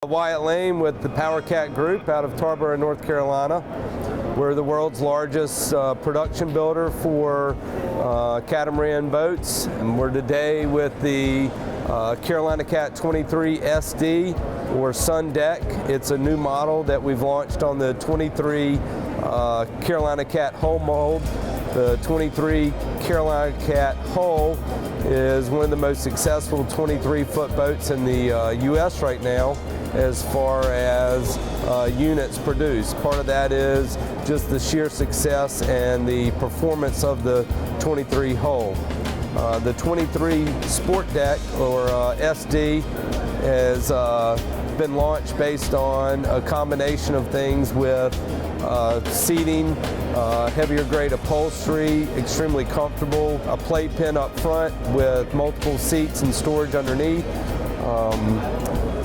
Wyatt Lane with the PowerCat Group out of Tarboro, North Carolina. We're the world's largest production builder for catamaran boats, and we're today with the Carolina Cat 23 SD or Sun Deck. It's a new model that we've launched on the 23 Carolina Cat hull mold. The 23 Carolina Cat hull is one of the most successful 23-foot boats in the U.S. right now as far as units produced. Part of that is just the sheer success and the performance of the 23 hull. The 23 Sport Deck, or SD, has been launched based on a combination of things with seating, heavier grade upholstery, extremely comfortable, a playpen up front with multiple seats and storage underneath,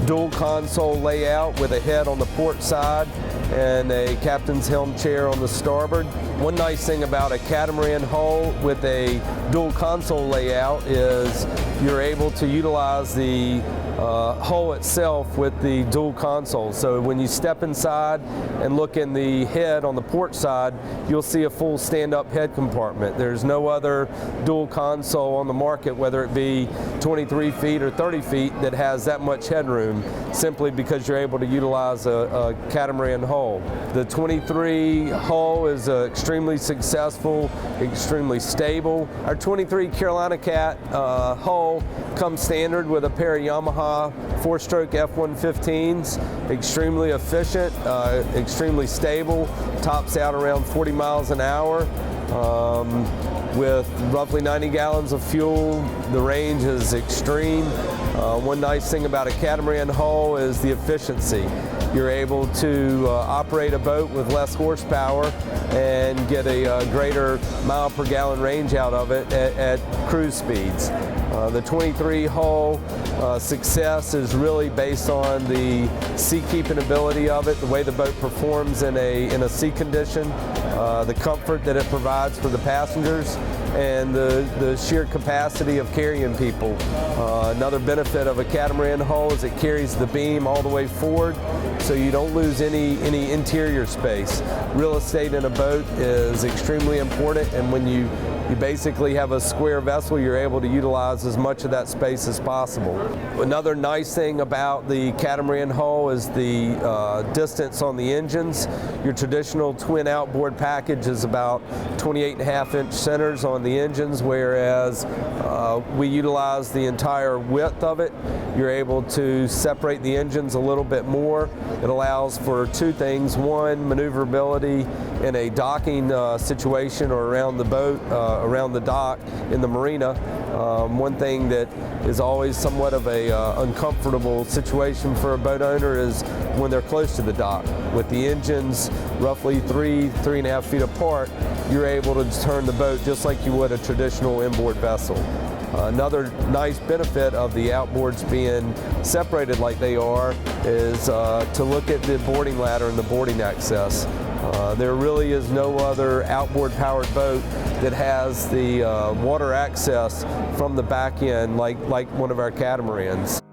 dual console layout with a head on the port side and a captain's helm chair on the starboard. One nice thing about a catamaran hull with a dual console layout is you're able to utilize the hull itself with the dual console. So when you step inside and look in the head on the port side, you'll see a full stand-up head compartment. There's no other dual console on the market, whether it be 23 feet or 30 feet, that has that much headroom, simply because you're able to utilize a catamaran hull. The 23 hull is extremely successful, extremely stable. Our 23 Carolina Cat hull comes standard with a pair of Yamaha 4-stroke F115s, extremely efficient, extremely stable, tops out around 40 miles an hour. With roughly 90 gallons of fuel, the range is extreme. One nice thing about a catamaran hull is the efficiency. You're able to operate a boat with less horsepower and get a greater mile per gallon range out of it at cruise speeds. The 23 hull success is really based on the sea-keeping ability of it, the way the boat performs in a sea condition, the comfort that it provides for the passengers, and the sheer capacity of carrying people. Another benefit of a catamaran hull is it carries the beam all the way forward, so you don't lose any interior space. Real estate in a boat is extremely important, and when you basically have a square vessel, you're able to utilize as much of that space as possible. Another nice thing about the catamaran hull is the distance on the engines. Your traditional twin outboard package is about 28.5-inch centers on the engines, whereas we utilize the entire width of it. You're able to separate the engines a little bit more. It allows for two things. One, maneuverability in a docking situation or around the boat, around the dock in the marina. One thing that is always somewhat of a uncomfortable situation for a boat owner is when they're close to the dock. With the engines roughly 3.5 feet apart, you're able to turn the boat just like you would a traditional inboard vessel. Another nice benefit of the outboards being separated like they are is to look at the boarding ladder and the boarding access. There really is no other outboard powered boat that has the water access from the back end like one of our catamarans.